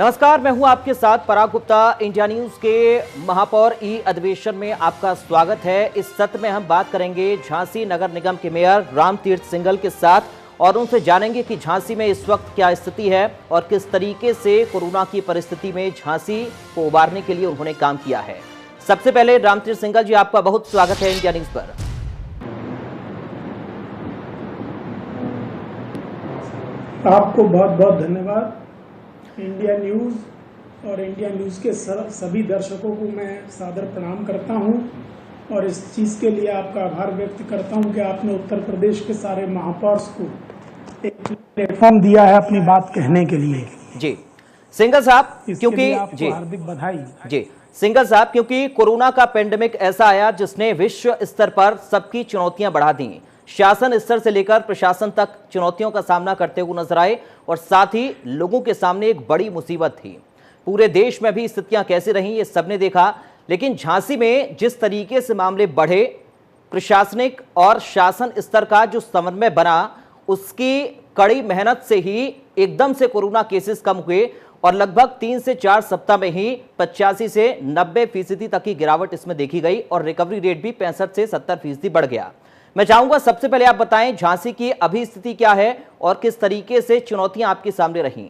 नमस्कार, मैं हूं आपके साथ पराग गुप्ता। इंडिया न्यूज के महापौर ई अधिवेशन में आपका स्वागत है। इस सत्र में हम बात करेंगे झांसी नगर निगम के मेयर रामतीर्थ सिंघल के साथ और उनसे जानेंगे कि झांसी में इस वक्त क्या स्थिति है और किस तरीके से कोरोना की परिस्थिति में झांसी को उबारने के लिए उन्होंने काम किया है। सबसे पहले रामतीर्थ सिंघल जी, आपका बहुत स्वागत है इंडिया न्यूज पर। आपको बहुत बहुत धन्यवाद। इंडिया न्यूज़ और इंडिया न्यूज़ के सभी दर्शकों को मैं सादर प्रणाम करता हूं और इस चीज़ के लिए आपका आभार व्यक्त करता हूं कि आपने उत्तर प्रदेश के सारे महापौर्स को एक प्लेटफॉर्म दिया है अपनी बात कहने के लिए। जी सिंघल साहब, क्योंकि आपको हार्दिक बधाई। जी सिंघल साहब, क्योंकि कोरोना का पेंडेमिक ऐसा आया जिसने विश्व स्तर पर सबकी चुनौतियां बढ़ा दी। शासन स्तर से लेकर प्रशासन तक चुनौतियों का सामना करते हुए नजर आए और साथ ही लोगों के सामने एक बड़ी मुसीबत थी। पूरे देश में भी स्थितियां कैसी रहीं ये सबने देखा, लेकिन झांसी में जिस तरीके से मामले बढ़े, प्रशासनिक और शासन स्तर का जो समन्वय बना, उसकी कड़ी मेहनत से ही एकदम से कोरोना केसेस कम हुए और लगभग 3 से 4 सप्ताह में ही 85 से 90% तक की गिरावट इसमें देखी गई और रिकवरी रेट भी 65 से 70% बढ़ गया। मैं चाहूंगा सबसे पहले आप बताएं झांसी की अभी स्थिति क्या है और किस तरीके से चुनौतियां आपके सामने रही।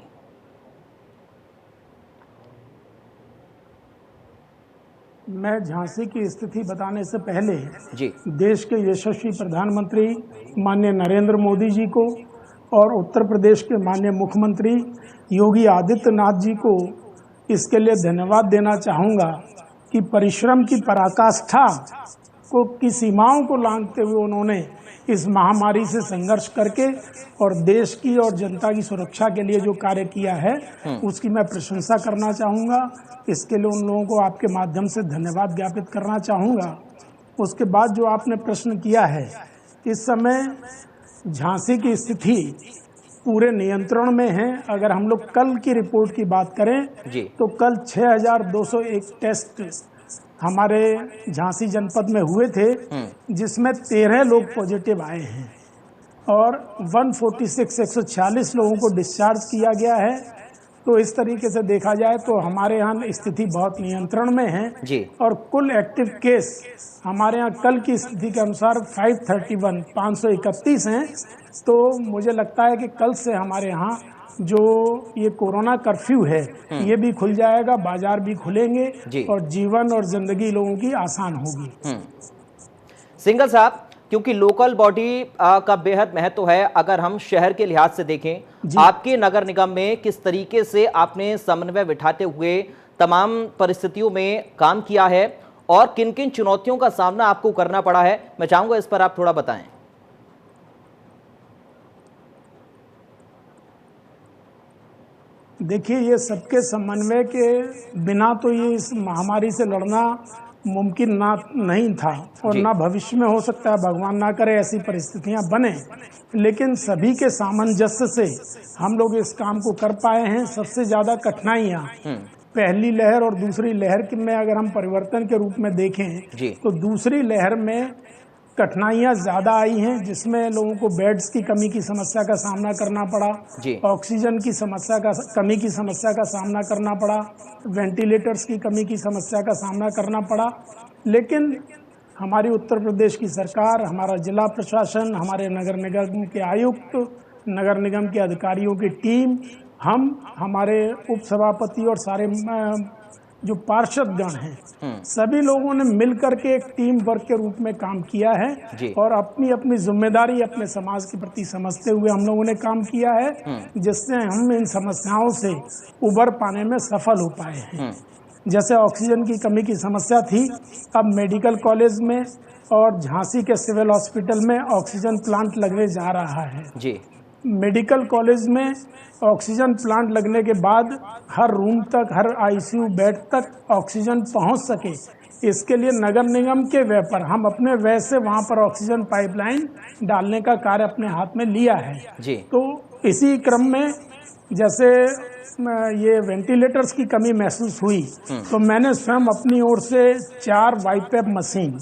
मैं झांसी की स्थिति बताने से पहले जी देश के यशस्वी प्रधानमंत्री माननीय नरेंद्र मोदी जी को और उत्तर प्रदेश के माननीय मुख्यमंत्री योगी आदित्यनाथ जी को इसके लिए धन्यवाद देना चाहूँगा कि परिश्रम की पराकाष्ठा की सीमाओं को लांघते हुए उन्होंने इस महामारी से संघर्ष करके और देश की और जनता की सुरक्षा के लिए जो कार्य किया है उसकी मैं प्रशंसा करना चाहूँगा। इसके लिए उन लोगों को आपके माध्यम से धन्यवाद ज्ञापित करना चाहूँगा। उसके बाद जो आपने प्रश्न किया है, इस समय झांसी की स्थिति पूरे नियंत्रण में है। अगर हम लोग कल की रिपोर्ट की बात करें तो कल 6201 टेस्ट हमारे झांसी जनपद में हुए थे, जिसमें 13 लोग पॉजिटिव आए हैं और 146 लोगों को डिस्चार्ज किया गया है। तो इस तरीके से देखा जाए तो हमारे यहाँ स्थिति बहुत नियंत्रण में है जी। और कुल एक्टिव केस हमारे यहाँ कल की स्थिति के अनुसार 531 हैं। तो मुझे लगता है कि कल से हमारे यहाँ जो ये कोरोना कर्फ्यू है ये भी खुल जाएगा, बाजार भी खुलेंगे और जीवन और जिंदगी लोगों की आसान होगी। सिंघल साहब, क्योंकि लोकल बॉडी का बेहद महत्व है, अगर हम शहर के लिहाज से देखें, आपके नगर निगम में किस तरीके से आपने समन्वय बिठाते हुए तमाम परिस्थितियों में काम किया है और किन किन चुनौतियों का सामना आपको करना पड़ा है, मैं चाहूंगा इस पर आप थोड़ा बताएं। देखिए, ये सबके समन्वय के बिना तो ये इस महामारी से लड़ना मुमकिन नहीं था और ना भविष्य में हो सकता है। भगवान ना करे ऐसी परिस्थितियां बने, लेकिन सभी के सामंजस्य से हम लोग इस काम को कर पाए हैं। सबसे ज्यादा कठिनाइयां पहली लहर और दूसरी लहर में अगर हम परिवर्तन के रूप में देखें तो दूसरी लहर में कठिनाइयां ज्यादा आई हैं, जिसमें लोगों को बेड्स की कमी की समस्या का सामना करना पड़ा, ऑक्सीजन की कमी की समस्या का सामना करना पड़ा, वेंटिलेटर्स की कमी की समस्या का सामना करना पड़ा। लेकिन हमारी उत्तर प्रदेश की सरकार, हमारा जिला प्रशासन, हमारे नगर निगम के आयुक्त, नगर निगम के अधिकारियों की टीम, हमारे उप सभापति और सारे जो पार्षदगण हैं, सभी लोगों ने मिलकर के एक टीम वर्क के रूप में काम किया है और अपनी अपनी जिम्मेदारी अपने समाज के प्रति समझते हुए हम लोगों ने काम किया है, जिससे हम इन समस्याओं से उबर पाने में सफल हो पाए हैं। जैसे ऑक्सीजन की कमी की समस्या थी, अब मेडिकल कॉलेज में और झांसी के सिविल हॉस्पिटल में ऑक्सीजन प्लांट लगने जा रहा है। मेडिकल कॉलेज में ऑक्सीजन प्लांट लगने के बाद हर रूम तक, हर आईसीयू बेड तक ऑक्सीजन पहुंच सके, इसके लिए नगर निगम के व्यय पर हम अपने व्यय से वहां पर ऑक्सीजन पाइपलाइन डालने का कार्य अपने हाथ में लिया है। तो इसी क्रम में जैसे ये वेंटिलेटर्स की कमी महसूस हुई तो मैंने स्वयं अपनी ओर से 4 वाईपैप मशीन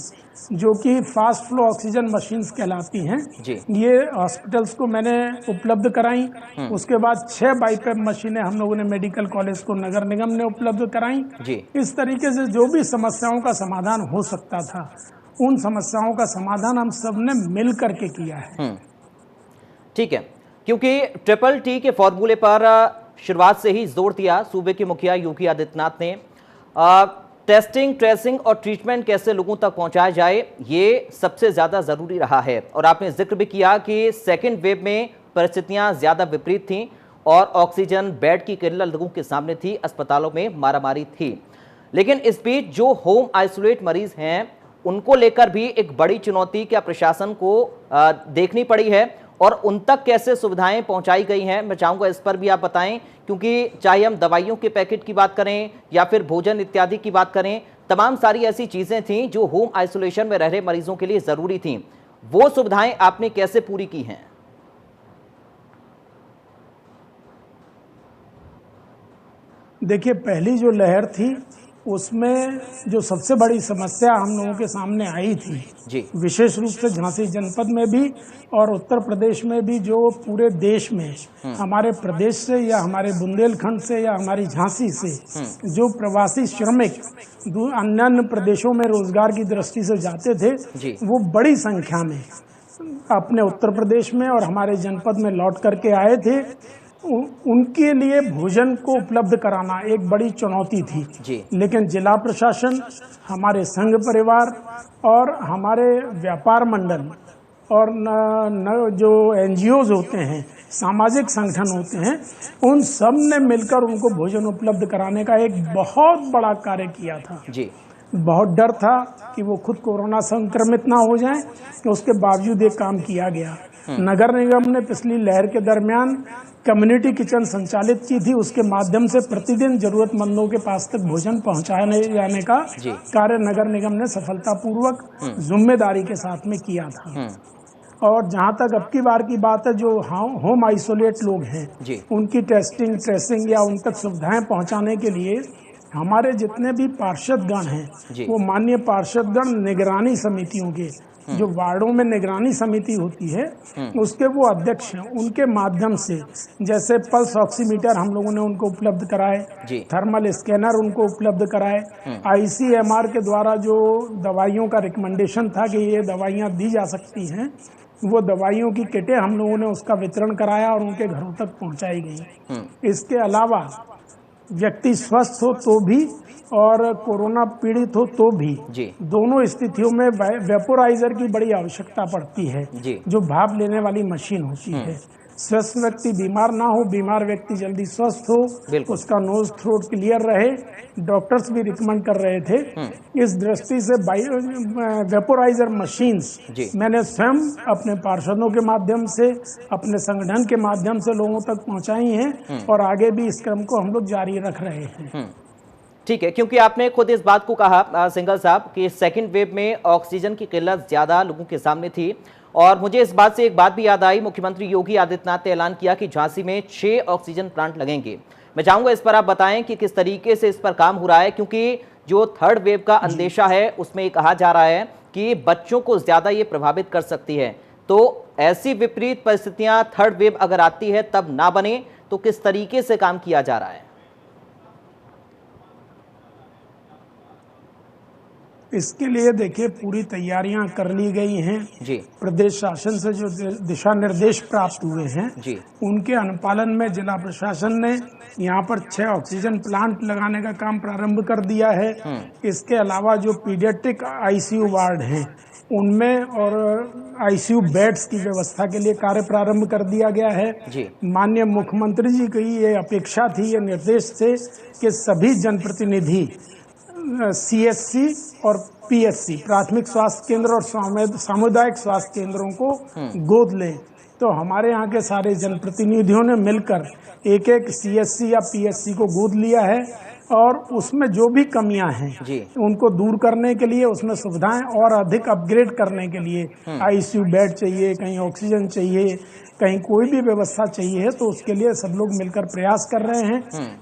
जो कि फास्ट फ्लो ऑक्सीजन मशीन्स कहलाती हैं, जी। ये हॉस्पिटल्स को मैंने उपलब्ध कराई। उसके बाद 6 बाईपैप मशीनें हम लोगों ने मेडिकल कॉलेज को नगर निगम ने उपलब्ध कराई। जी। इस तरीके से जो भी समस्याओं का समाधान हो सकता था, उन समस्याओं का समाधान हम सब ने मिल करके किया है। ठीक है, क्योंकि ट्रिपल टी के फॉर्मूले पर शुरुआत से ही जोर दिया सूबे के मुखिया योगी आदित्यनाथ ने। टेस्टिंग, ट्रेसिंग और ट्रीटमेंट कैसे लोगों तक पहुंचाया जाए, ये सबसे ज्यादा जरूरी रहा है। और आपने जिक्र भी किया कि सेकेंड वेव में परिस्थितियां ज्यादा विपरीत थीं और ऑक्सीजन बेड की किल्लत लोगों के सामने थी, अस्पतालों में मारामारी थी। लेकिन इस बीच जो होम आइसोलेट मरीज हैं, उनको लेकर भी एक बड़ी चुनौती क्या प्रशासन को देखनी पड़ी है और उन तक कैसे सुविधाएं पहुंचाई गई हैं, मैं चाहूंगा इस पर भी आप बताएं। क्योंकि चाहे हम दवाइयों के पैकेट की बात करें या फिर भोजन इत्यादि की बात करें, तमाम सारी ऐसी चीजें थीं जो होम आइसोलेशन में रह रहे मरीजों के लिए जरूरी थीं। वो सुविधाएं आपने कैसे पूरी की हैं? देखिए, पहली जो लहर थी उसमें जो सबसे बड़ी समस्या हम लोगों के सामने आई थी जी। विशेष रूप से झांसी जनपद में भी और उत्तर प्रदेश में भी, जो पूरे देश में हमारे प्रदेश से या हमारे बुंदेलखंड से या हमारी झांसी से जो प्रवासी श्रमिक अन्य प्रदेशों में रोजगार की दृष्टि से जाते थे, वो बड़ी संख्या में अपने उत्तर प्रदेश में और हमारे जनपद में लौट करके आए थे। उनके लिए भोजन को उपलब्ध कराना एक बड़ी चुनौती थी जी। लेकिन जिला प्रशासन, हमारे संघ परिवार और हमारे व्यापार मंडल और जो एनजीओज होते हैं, सामाजिक संगठन होते हैं, उन सब ने मिलकर उनको भोजन उपलब्ध कराने का एक बहुत बड़ा कार्य किया था जी। बहुत डर था कि वो खुद कोरोना संक्रमित ना हो जाएं, कि उसके बावजूद ये काम किया गया। नगर निगम ने पिछली लहर के दरमियान कम्युनिटी किचन संचालित की थी, उसके माध्यम से प्रतिदिन जरूरतमंदों के पास तक भोजन पहुंचाने जाने का कार्य नगर निगम ने सफलतापूर्वक जिम्मेदारी के साथ में किया था। और जहां तक अब की बार की बात है, जो होम आइसोलेट लोग हैं, उनकी टेस्टिंग, ट्रेसिंग या उन तक सुविधाएं पहुंचाने के लिए हमारे जितने भी पार्षदगण हैं, वो माननीय पार्षदगण निगरानी समितियों के, जो वार्डों में निगरानी समिति होती है, उसके वो अध्यक्ष हैं। उनके माध्यम से जैसे पल्स ऑक्सीमीटर हम लोगों ने उनको उपलब्ध कराए, थर्मल स्कैनर उनको उपलब्ध कराए, ICMR के द्वारा जो दवाइयों का रिकमेंडेशन था कि ये दवाइयाँ दी जा सकती हैं, वो दवाइयों की किटें हम लोगों ने उसका वितरण कराया और उनके घरों तक पहुंचाई गई। इसके अलावा व्यक्ति स्वस्थ हो तो भी और कोरोना पीड़ित हो तो भी, दोनों स्थितियों में वेपोराइजर की बड़ी आवश्यकता पड़ती है, जो भाप लेने वाली मशीन होती है। स्वस्थ व्यक्ति बीमार ना हो, बीमार व्यक्ति जल्दी स्वस्थ हो, उसका नोज थ्रोट क्लियर रहे, डॉक्टर्स भी रिकमेंड कर रहे थे। इस दृष्टि से वेपोराइजर मशीन्स मैंने स्वयं अपने पार्षदों के माध्यम से, अपने संगठन के माध्यम से लोगों तक पहुंचाई हैं और आगे भी इस क्रम को हम लोग जारी रख रहे हैं। ठीक है, क्योंकि आपने खुद इस बात को कहा सिंघल साहब कि सेकंड वेव में ऑक्सीजन की किल्लत ज्यादा लोगों के सामने थी, और मुझे इस बात से एक बात भी याद आई, मुख्यमंत्री योगी आदित्यनाथ ने ऐलान किया कि झांसी में 6 ऑक्सीजन प्लांट लगेंगे। मैं चाहूंगा इस पर आप बताएं कि किस तरीके से इस पर काम हो रहा है, क्योंकि जो थर्ड वेव का अंदेशा है उसमें ये कहा जा रहा है कि बच्चों को ज्यादा ये प्रभावित कर सकती है। तो ऐसी विपरीत परिस्थितियां थर्ड वेव अगर आती है तब ना बने, तो किस तरीके से काम किया जा रहा है? इसके लिए देखिए पूरी तैयारियां कर ली गई हैं जी। प्रदेश शासन से जो दिशा निर्देश प्राप्त हुए हैं जी, उनके अनुपालन में जिला प्रशासन ने यहाँ पर 6 ऑक्सीजन प्लांट लगाने का काम प्रारंभ कर दिया है। इसके अलावा जो पीडियाट्रिक ICU वार्ड हैं, उनमें और ICU बेड्स की व्यवस्था के लिए कार्य प्रारंभ कर दिया गया है। माननीय मुख्यमंत्री जी की ये अपेक्षा थी, ये निर्देश थे कि सभी जनप्रतिनिधि CSC और PSC, प्राथमिक स्वास्थ्य केंद्र और सामुदायिक स्वास्थ्य केंद्रों को गोद लें। तो हमारे यहाँ के सारे जनप्रतिनिधियों ने मिलकर एक CSC या PSC को गोद लिया है और उसमें जो भी कमियां हैं जी। उनको दूर करने के लिए, उसमें सुविधाएं और अधिक अपग्रेड करने के लिए, आईसीयू बेड चाहिए, कहीं ऑक्सीजन चाहिए, कहीं कोई भी व्यवस्था चाहिए, तो उसके लिए सब लोग मिलकर प्रयास कर रहे हैं।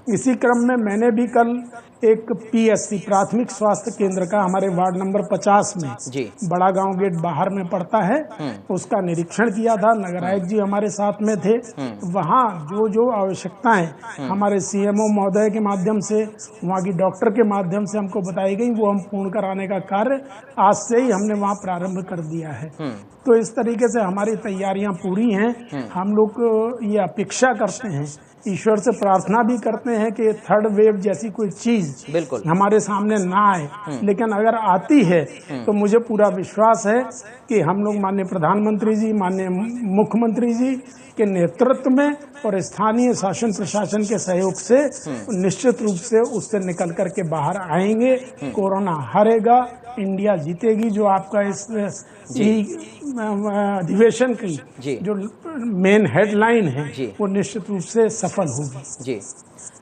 इसी क्रम में मैंने भी कल एक पीएससी प्राथमिक स्वास्थ्य केंद्र का हमारे वार्ड नंबर 50 में, जी। बड़ा गांव गेट बाहर में पड़ता है, उसका निरीक्षण किया था। नगर आयुक्त जी हमारे साथ में थे। वहाँ जो जो आवश्यकताएं हमारे सीएमओ महोदय के माध्यम से, वहाँ की डॉक्टर के माध्यम से हमको बताई गई, वो हम पूर्ण कराने का कार्य आज से ही हमने वहाँ प्रारंभ कर दिया है। तो इस तरीके से हमारी तैयारियां पूरी हैं। हम लोग ये अपेक्षा करते हैं, ईश्वर से प्रार्थना भी करते हैं कि थर्ड वेव जैसी कोई चीज बिल्कुल हमारे सामने ना आए, लेकिन अगर आती है तो मुझे पूरा विश्वास है कि हम लोग माननीय प्रधानमंत्री जी, माननीय मुख्यमंत्री जी के नेतृत्व में और स्थानीय शासन प्रशासन के सहयोग से निश्चित रूप से उससे निकल करके बाहर आएंगे। कोरोना हारेगा, इंडिया जीतेगी। जो आपका इस अधिवेशन की जो मेन हेडलाइन है वो निश्चित रूप से सफल होगी। जी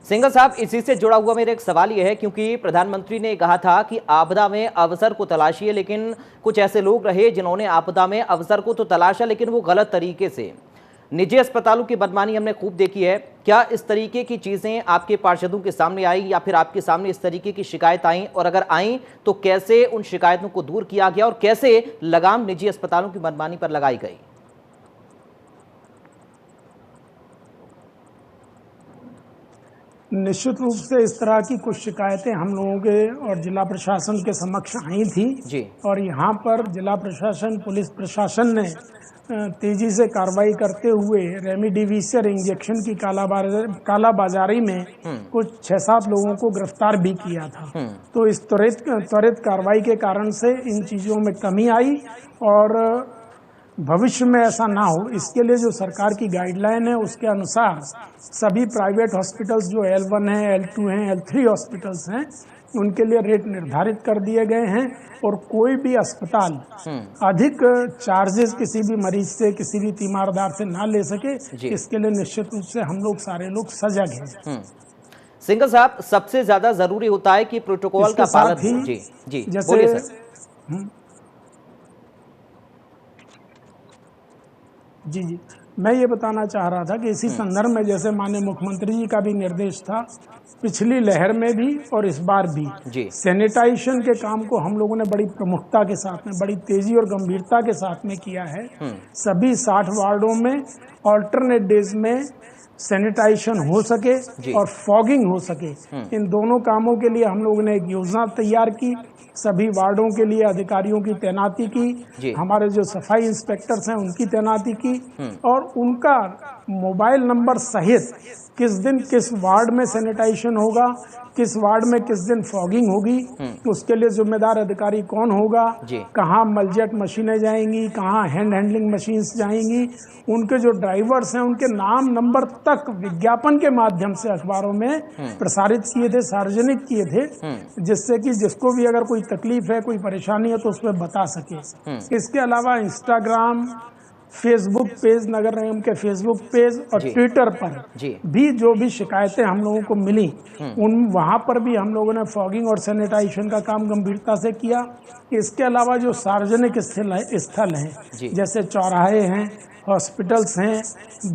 सिंघल साहब, इसी से जुड़ा हुआ मेरा एक सवाल यह है, क्योंकि प्रधानमंत्री ने कहा था कि आपदा में अवसर को तलाशिए, लेकिन कुछ ऐसे लोग रहे जिन्होंने आपदा में अवसर को तो तलाशा, लेकिन वो गलत तरीके से। निजी अस्पतालों की बदमानी हमने खूब देखी है। क्या इस तरीके की चीजें आपके पार्षदों के सामने आई, या फिर आपके सामने इस तरीके की शिकायत आई, और अगर आई तो कैसे उन शिकायतों को दूर किया गया और कैसे लगाम निजी अस्पतालों की बदमानी पर लगाई गई? निश्चित रूप से इस तरह की कुछ शिकायतें हम लोगों के और जिला प्रशासन के समक्ष आई थी जी। और यहाँ पर जिला प्रशासन, पुलिस प्रशासन ने तेजी से कार्रवाई करते हुए रेमडेसिविर इंजेक्शन की कालाबाजारी में कुछ 6-7 लोगों को गिरफ्तार भी किया था। तो इस त्वरित कार्रवाई के कारण से इन चीजों में कमी आई, और भविष्य में ऐसा ना हो इसके लिए जो सरकार की गाइडलाइन है उसके अनुसार सभी प्राइवेट हॉस्पिटल्स जो L1 हैं, L2 हैं, L3 हॉस्पिटल्स हैं, उनके लिए रेट निर्धारित कर दिए गए हैं, और कोई भी अस्पताल अधिक चार्जेस किसी भी मरीज से, किसी भी तीमारदार से ना ले सके, इसके लिए निश्चित रूप से हम लोग सारे लोग सजग हैं। सिंघल साहब, सबसे ज्यादा जरूरी होता है कि प्रोटोकॉल का पालन हो। जी जी, बोलिए सर। जी, मैं ये बताना चाह रहा था कि इसी संदर्भ में जैसे माननीय मुख्यमंत्री जी का भी निर्देश था, पिछली लहर में भी और इस बार भी सैनिटाइजेशन के काम को हम लोगों ने बड़ी प्रमुखता के साथ में, बड़ी तेजी और गंभीरता के साथ में किया है। सभी 60 वार्डों में ऑल्टरनेट डेज में सैनिटाइजेशन हो सके और फॉगिंग हो सके, इन दोनों कामों के लिए हम लोगों ने एक योजना तैयार की। सभी वार्डों के लिए अधिकारियों की तैनाती की, हमारे जो सफाई इंस्पेक्टर्स हैं उनकी तैनाती की, और उनका मोबाइल नंबर सहित किस दिन किस वार्ड में सैनिटाइजेशन होगा, किस वार्ड में किस दिन फॉगिंग होगी, उसके लिए जिम्मेदार अधिकारी कौन होगा, कहाँ मलजेट मशीनें जाएंगी, कहाँ हैंड हैंडलिंग मशीन्स जाएंगी, उनके जो ड्राइवर्स हैं उनके नाम नंबर तक विज्ञापन के माध्यम से अखबारों में प्रसारित किए थे, सार्वजनिक किए थे, जिससे कि जिसको भी अगर कोई तकलीफ है, कोई परेशानी है तो उस पर बता सके। इसके अलावा इंस्टाग्राम, फेसबुक पेज, नगर निगम के फेसबुक पेज और ट्विटर पर भी जो भी शिकायतें हम लोगों को मिली, वहां पर भी हम लोगों ने फॉगिंग और सैनिटाइजेशन का काम गंभीरता से किया। इसके अलावा जो सार्वजनिक स्थल हैं, जैसे चौराहे हैं, हॉस्पिटल्स हैं,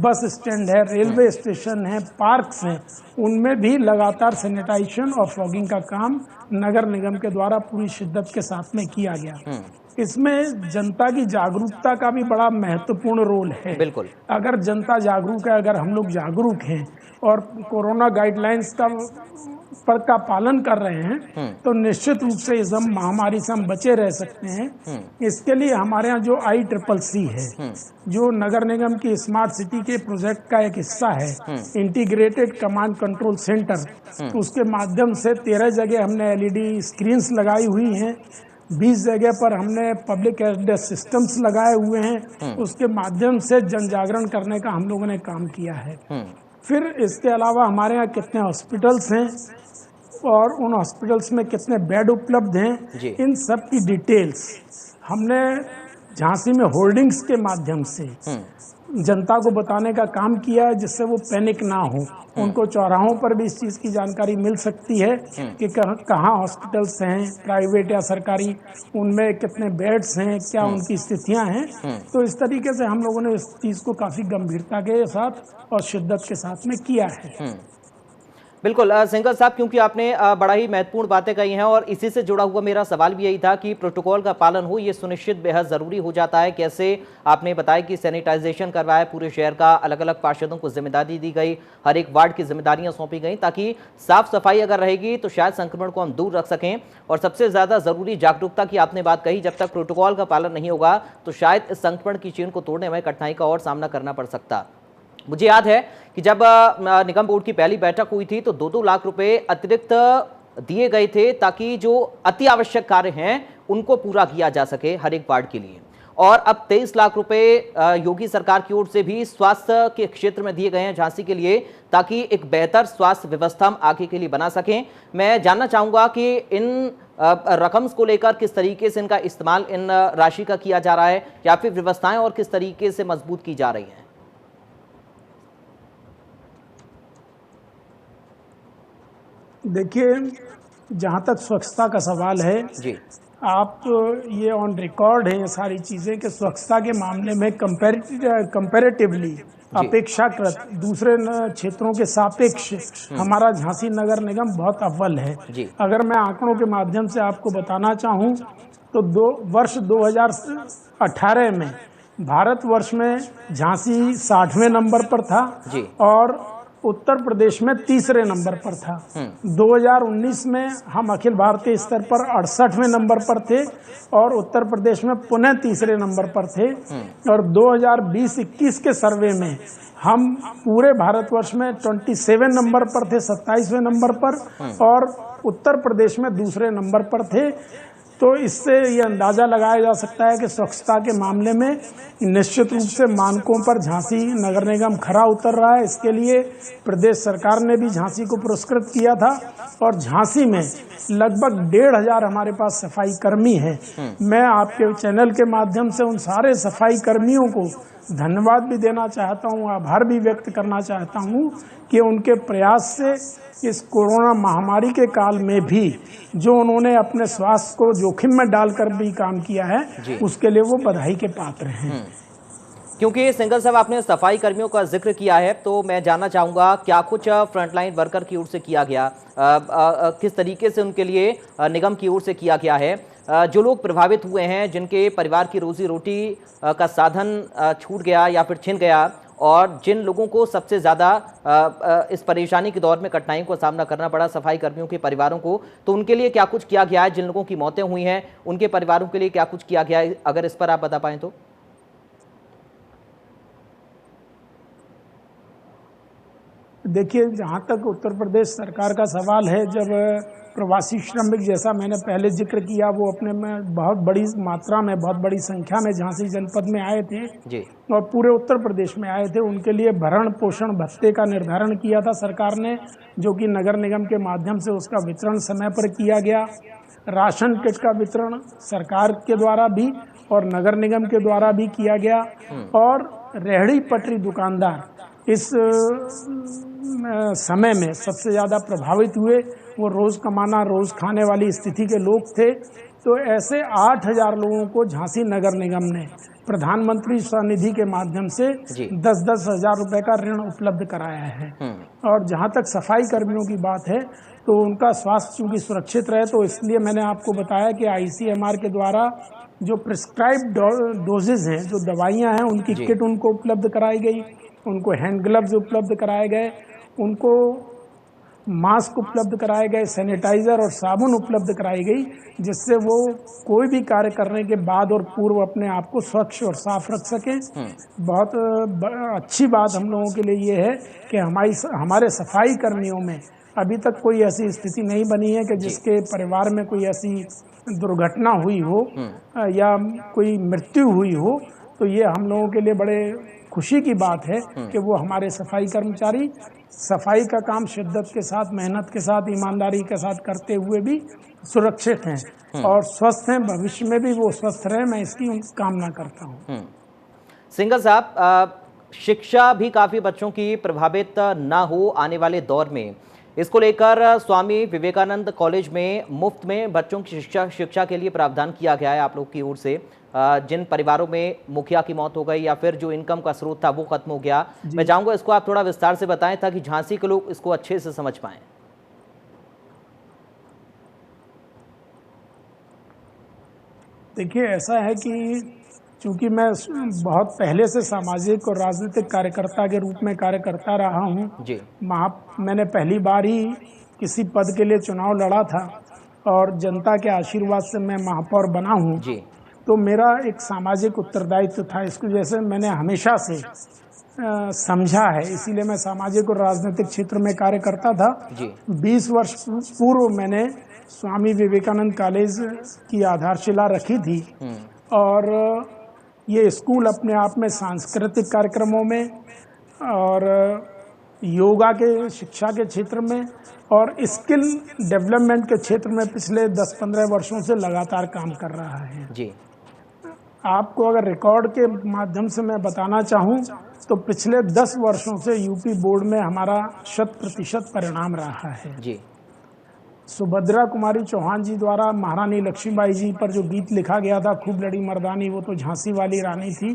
बस स्टैंड है, रेलवे स्टेशन है, पार्क्स हैं, उनमें भी लगातार सैनिटाइजेशन और फॉगिंग का काम नगर निगम के द्वारा पूरी शिद्दत के साथ में किया गया। इसमें जनता की जागरूकता का भी बड़ा महत्वपूर्ण रोल है। बिल्कुल, अगर जनता जागरूक है, अगर हम लोग जागरूक हैं और कोरोना गाइडलाइंस का पालन कर रहे हैं, तो निश्चित रूप से इस महामारी से हम बचे रह सकते हैं। इसके लिए हमारे यहाँ जो ICCC है, जो नगर निगम की स्मार्ट सिटी के प्रोजेक्ट का एक हिस्सा है, इंटीग्रेटेड कमांड कंट्रोल सेंटर, उसके माध्यम से 13 जगह हमने LED स्क्रीन्स लगाई हुई हैं, 20 जगह पर हमने पब्लिक एड्रेस सिस्टम्स लगाए हुए हैं, उसके माध्यम से जन जागरण करने का हम लोगों ने काम किया है। फिर इसके अलावा हमारे यहाँ कितने हॉस्पिटल्स हैं और उन हॉस्पिटल्स में कितने बेड उपलब्ध हैं, इन सब की डिटेल्स हमने झांसी में होर्डिंग्स के माध्यम से जनता को बताने का काम किया है, जिससे वो पैनिक ना हो। उनको चौराहों पर भी इस चीज़ की जानकारी मिल सकती है कि कहाँ हॉस्पिटल्स हैं, प्राइवेट या सरकारी, उनमें कितने बेड्स हैं, क्या उनकी स्थितियां हैं। तो इस तरीके से हम लोगों ने इस चीज़ को काफ़ी गंभीरता के साथ और शिद्दत के साथ में किया है। बिल्कुल सिंघल साहब, क्योंकि आपने बड़ा ही महत्वपूर्ण बातें कही हैं और इसी से जुड़ा हुआ मेरा सवाल भी यही था कि प्रोटोकॉल का पालन हो, ये सुनिश्चित बेहद ज़रूरी हो जाता है। कैसे आपने बताया कि सैनिटाइजेशन करवाया पूरे शहर का, अलग अलग पार्षदों को जिम्मेदारी दी गई, हर एक वार्ड की जिम्मेदारियां सौंपी गई, ताकि साफ सफाई अगर रहेगी तो शायद संक्रमण को हम दूर रख सकें। और सबसे ज़्यादा ज़रूरी जागरूकता की आपने बात कही, जब तक प्रोटोकॉल का पालन नहीं होगा तो शायद इस संक्रमण की चेन को तोड़ने में कठिनाई का और सामना करना पड़ सकता। मुझे याद है कि जब निगम बोर्ड की पहली बैठक हुई थी तो 2-2 लाख रुपए अतिरिक्त दिए गए थे, ताकि जो अति आवश्यक कार्य हैं उनको पूरा किया जा सके हर एक वार्ड के लिए। और अब 23 लाख रुपए योगी सरकार की ओर से भी स्वास्थ्य के क्षेत्र में दिए गए हैं झांसी के लिए, ताकि एक बेहतर स्वास्थ्य व्यवस्था हम आगे के लिए बना सकें। मैं जानना चाहूंगा कि इन रकम को लेकर किस तरीके से इनका इस्तेमाल इन राशि का किया जा रहा है, या फिर व्यवस्थाएं और किस तरीके से मजबूत की जा रही हैं। देखिए, जहाँ तक स्वच्छता का सवाल है जी, आप ये ऑन रिकॉर्ड है ये सारी चीज़ें कि स्वच्छता के मामले में कंपैरेटिवली अपेक्षाकृत दूसरे क्षेत्रों के सापेक्ष हमारा झांसी नगर निगम बहुत अव्वल है। जी। अगर मैं आंकड़ों के माध्यम से आपको बताना चाहूँ तो वर्ष 2018 में भारतवर्ष में झांसी 60वें नंबर पर था जी। और उत्तर प्रदेश में तीसरे नंबर पर था। 2019 में हम अखिल भारतीय स्तर पर 68वें नंबर पर थे और उत्तर प्रदेश में पुनः तीसरे नंबर पर थे। और 2020-21 के सर्वे में हम पूरे भारतवर्ष में 27 नंबर पर थे, 27वें नंबर पर, और उत्तर प्रदेश में दूसरे नंबर पर थे। तो इससे ये अंदाजा लगाया जा सकता है कि स्वच्छता के मामले में निश्चित रूप से मानकों पर झांसी नगर निगम खरा उतर रहा है। इसके लिए प्रदेश सरकार ने भी झांसी को पुरस्कृत किया था और झांसी में लगभग 1500 हमारे पास सफाई कर्मी हैं। मैं आपके चैनल के माध्यम से उन सारे सफाई कर्मियों को धन्यवाद भी देना चाहता हूँ, आभार भी व्यक्त करना चाहता हूँ कि उनके प्रयास से इस कोरोना महामारी के काल में भी जो उन्होंने अपने स्वास्थ्य को जोखिम में डालकर भी काम किया है, उसके लिए वो बधाई के पात्र हैं। क्योंकि सिंघल साहब आपने सफाई कर्मियों का जिक्र किया है, तो मैं जानना चाहूंगा क्या कुछ फ्रंटलाइन वर्कर की ओर से किया गया, किस तरीके से उनके लिए निगम की ओर से किया गया है। जो लोग प्रभावित हुए हैं, जिनके परिवार की रोजी रोटी का साधन छूट गया या फिर छिन गया, और जिन लोगों को सबसे ज़्यादा इस परेशानी के दौर में कठिनाइयों का सामना करना पड़ा, सफाई कर्मियों के परिवारों को, तो उनके लिए क्या कुछ किया गया है? जिन लोगों की मौतें हुई हैं उनके परिवारों के लिए क्या कुछ किया गया है, अगर इस पर आप बता पाएं तो। देखिए, जहाँ तक उत्तर प्रदेश सरकार का सवाल है, जब प्रवासी श्रमिक, जैसा मैंने पहले जिक्र किया, वो अपने में बहुत बड़ी मात्रा में, बहुत बड़ी संख्या में झांसी जनपद में आए थे जी। और पूरे उत्तर प्रदेश में आए थे, उनके लिए भरण पोषण भत्ते का निर्धारण किया था सरकार ने, जो कि नगर निगम के माध्यम से उसका वितरण समय पर किया गया। राशन किट का वितरण सरकार के द्वारा भी और नगर निगम के द्वारा भी किया गया। और रेहड़ी पटरी दुकानदार इस समय में सबसे ज़्यादा प्रभावित हुए, वो रोज़ कमाना रोज़ खाने वाली स्थिति के लोग थे। तो ऐसे 8000 लोगों को झांसी नगर निगम ने प्रधानमंत्री स्वनिधि के माध्यम से 10-10 हज़ार रुपये का ऋण उपलब्ध कराया है। और जहाँ तक सफाई कर्मियों की बात है, तो उनका स्वास्थ्य चूँकि सुरक्षित रहे, तो इसलिए मैंने आपको बताया कि ICMR के द्वारा जो प्रिस्क्राइब्ड डोजेज हैं, जो दवाइयाँ हैं, उनकी किट उनको उपलब्ध कराई गई, उनको हैंड ग्लव्स उपलब्ध कराए गए, उनको मास्क उपलब्ध कराए गए, सैनिटाइजर और साबुन उपलब्ध कराई गई, जिससे वो कोई भी कार्य करने के बाद और पूर्व अपने आप को स्वच्छ और साफ रख सकें। बहुत अच्छी बात हम लोगों के लिए ये है कि हमारे सफाई कर्मियों में अभी तक कोई ऐसी स्थिति नहीं बनी है कि जिसके परिवार में कोई ऐसी दुर्घटना हुई हो या कोई मृत्यु हुई हो। तो ये हम लोगों के लिए बड़े खुशी की बात है कि वो हमारे सफाई कर्मचारी सफाई का काम शिद्दत के साथ, मेहनत के साथ, ईमानदारी के साथ करते हुए भी सुरक्षित हैं और स्वस्थ हैं। भविष्य में भी वो स्वस्थ रहे, मैं इसकी कामना करता हूँ। सिंघल साहब, शिक्षा भी काफ़ी बच्चों की प्रभावित ना हो आने वाले दौर में, इसको लेकर स्वामी विवेकानंद कॉलेज में मुफ्त में बच्चों की शिक्षा के लिए प्रावधान किया गया है आप लोग की ओर से। जिन परिवारों में मुखिया की मौत हो गई या फिर जो इनकम का स्रोत था वो खत्म हो गया, मैं चाहूँगा इसको आप थोड़ा विस्तार से बताएं ताकि झांसी के लोग इसको अच्छे से समझ पाएं। देखिए, ऐसा है कि चूंकि मैं बहुत पहले से सामाजिक और राजनीतिक कार्यकर्ता के रूप में कार्य करता रहा हूँ। जी। मैंने पहली बार ही किसी पद के लिए चुनाव लड़ा था और जनता के आशीर्वाद से मैं महापौर बना हूँ। जी। तो मेरा एक सामाजिक उत्तरदायित्व था, इसको जैसे मैंने हमेशा से समझा है, इसीलिए मैं सामाजिक और राजनीतिक क्षेत्र में कार्य करता था। जी। 20 वर्ष पूर्व मैंने स्वामी विवेकानंद कॉलेज की आधारशिला रखी थी और ये स्कूल अपने आप में सांस्कृतिक कार्यक्रमों में और योगा के शिक्षा के क्षेत्र में और स्किल डेवलपमेंट के क्षेत्र में पिछले 10-15 वर्षों से लगातार काम कर रहा है। जी। आपको अगर रिकॉर्ड के माध्यम से मैं बताना चाहूँ तो पिछले 10 वर्षों से यूपी बोर्ड में हमारा 100% परिणाम रहा है। जी। सुभद्रा कुमारी चौहान जी द्वारा महारानी लक्ष्मीबाई जी पर जो गीत लिखा गया था, खूब लड़ी मर्दानी वो तो झांसी वाली रानी थी,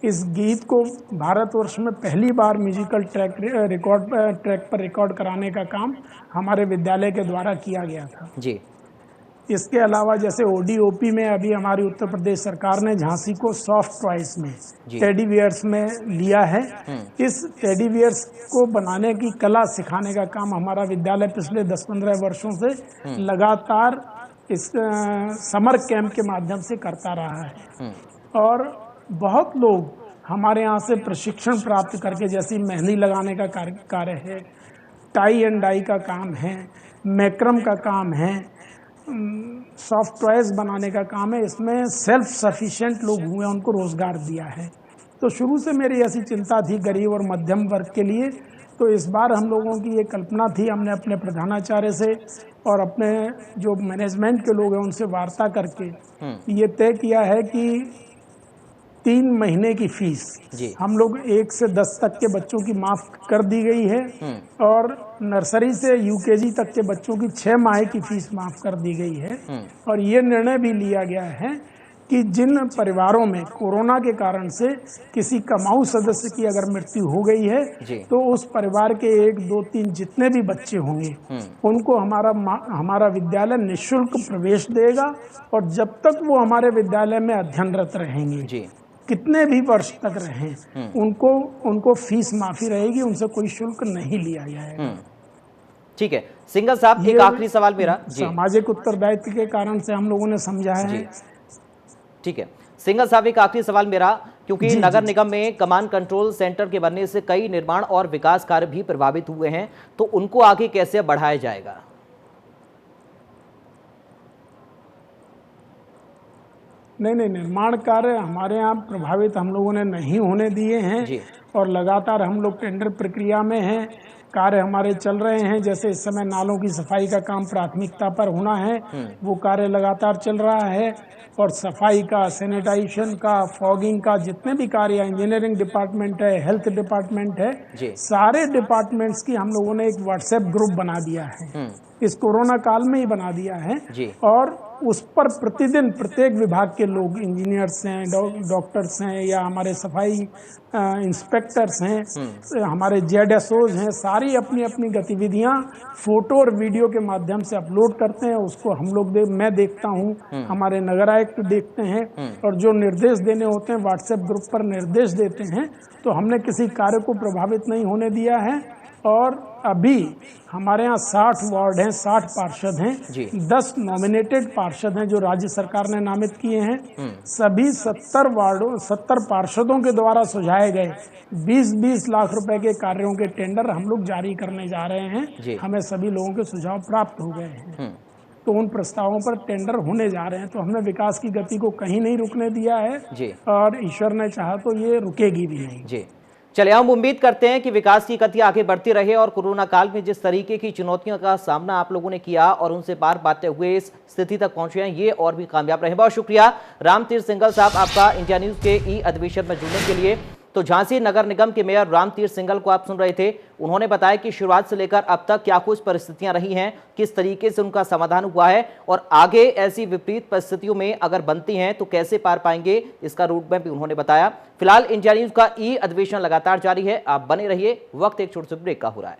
इस गीत को भारतवर्ष में पहली बार म्यूजिकल ट्रैक पर रिकॉर्ड कराने का काम हमारे विद्यालय के द्वारा किया गया था। जी। इसके अलावा जैसे ओडीओपी में अभी हमारी उत्तर प्रदेश सरकार ने झांसी को सॉफ्ट टॉयज में टेडी बियर्स में लिया है। इस टेडी बियर्स को बनाने की कला सिखाने का काम हमारा विद्यालय पिछले 10-15 वर्षों से लगातार इस समर कैंप के माध्यम से करता रहा है और बहुत लोग हमारे यहाँ से प्रशिक्षण प्राप्त करके, जैसे मेहंदी लगाने का कार्य है, टाई एंड डाई का काम है, मैक्रम का काम है, सॉफ्ट टॉयज बनाने का काम है, इसमें सेल्फ सफिशिएंट लोग हुए, उनको रोजगार दिया है। तो शुरू से मेरी ऐसी चिंता थी गरीब और मध्यम वर्ग के लिए। तो इस बार हम लोगों की ये कल्पना थी, हमने अपने प्रधानाचार्य से और अपने जो मैनेजमेंट के लोग हैं उनसे वार्ता करके ये तय किया है कि 3 महीने की फीस हम लोग 1 से 10 तक के बच्चों की माफ कर दी गई है और नर्सरी से यूकेजी तक के बच्चों की 6 माह की फीस माफ कर दी गई है। और ये निर्णय भी लिया गया है कि जिन परिवारों में कोरोना के कारण से किसी कमाऊ सदस्य की अगर मृत्यु हो गई है तो उस परिवार के 1, 2, 3 जितने भी बच्चे होंगे उनको हमारा विद्यालय निःशुल्क प्रवेश देगा और जब तक वो हमारे विद्यालय में अध्ययनरत रहेंगे, कितने भी वर्ष तक रहें, उनको फीस माफी रहेगी, उनसे कोई शुल्क नहीं लिया जाएगा। ठीक है सिंघल साहब, एक आखिरी सवाल मेरा। सामाजिक उत्तरदायित्व के कारण से हम लोगों ने समझा है। ठीक है सिंघल साहब, एक आखिरी सवाल मेरा, क्योंकि नगर निगम में कमांड कंट्रोल सेंटर के बनने से कई निर्माण और विकास कार्य भी प्रभावित हुए हैं, तो उनको आगे कैसे बढ़ाया जाएगा? नहीं, निर्माण कार्य हमारे यहाँ प्रभावित हम लोगों ने नहीं होने दिए हैं और लगातार हम लोग टेंडर प्रक्रिया में हैं, कार्य हमारे चल रहे हैं। जैसे इस समय नालों की सफाई का काम प्राथमिकता पर होना है, वो कार्य लगातार चल रहा है और सफाई का, सैनिटाइजेशन का, फॉगिंग का, जितने भी कार्य, इंजीनियरिंग डिपार्टमेंट है, हेल्थ डिपार्टमेंट है, सारे डिपार्टमेंट्स की हम लोगों ने एक व्हाट्सएप ग्रुप बना दिया है, इस कोरोना काल में ही बना दिया है और उस पर प्रतिदिन प्रत्येक विभाग के लोग, इंजीनियर्स हैं, डॉक्टर्स हैं या हमारे सफाई इंस्पेक्टर्स हैं, हमारे जेडएसओज हैं, सारी अपनी अपनी गतिविधियां फोटो और वीडियो के माध्यम से अपलोड करते हैं। उसको हम लोग मैं देखता हूं, हमारे नगर आयुक्त देखते हैं और जो निर्देश देने होते हैं व्हाट्सएप ग्रुप पर निर्देश देते हैं। तो हमने किसी कार्य को प्रभावित नहीं होने दिया है और अभी हमारे यहाँ 60 वार्ड हैं, 60 पार्षद हैं, 10 नॉमिनेटेड पार्षद हैं जो राज्य सरकार ने नामित किए हैं। सभी 70 पार्षदों के द्वारा सुझाए गए 20-20 लाख रुपए के कार्यों के टेंडर हम लोग जारी करने जा रहे हैं। हमें सभी लोगों के सुझाव प्राप्त हो गए हैं, तो उन प्रस्तावों पर टेंडर होने जा रहे हैं। तो हमने विकास की गति को कहीं नहीं रुकने दिया है और ईश्वर ने चाहा तो ये रुकेगी भी नहीं। चलिए, हम उम्मीद करते हैं कि विकास की गति आगे बढ़ती रहे और कोरोना काल में जिस तरीके की चुनौतियों का सामना आप लोगों ने किया और उनसे पार पाते हुए इस स्थिति तक पहुंचे हैं, ये और भी कामयाब रहे। बहुत शुक्रिया रामतीर्थ सिंघल साहब आपका इंडिया न्यूज के ई अधिवेशन में जुड़ने के लिए। तो झांसी नगर निगम के मेयर रामतीर्थ सिंघल को आप सुन रहे थे। उन्होंने बताया कि शुरुआत से लेकर अब तक क्या कुछ परिस्थितियां रही हैं, किस तरीके से उनका समाधान हुआ है और आगे ऐसी विपरीत परिस्थितियों में अगर बनती हैं तो कैसे पार पाएंगे, इसका रूट मैप भी उन्होंने बताया। फिलहाल इंडिया न्यूज का ई अधिवेशन लगातार जारी है, आप बने रहिए। वक्त एक छोटे से ब्रेक का हो रहा है।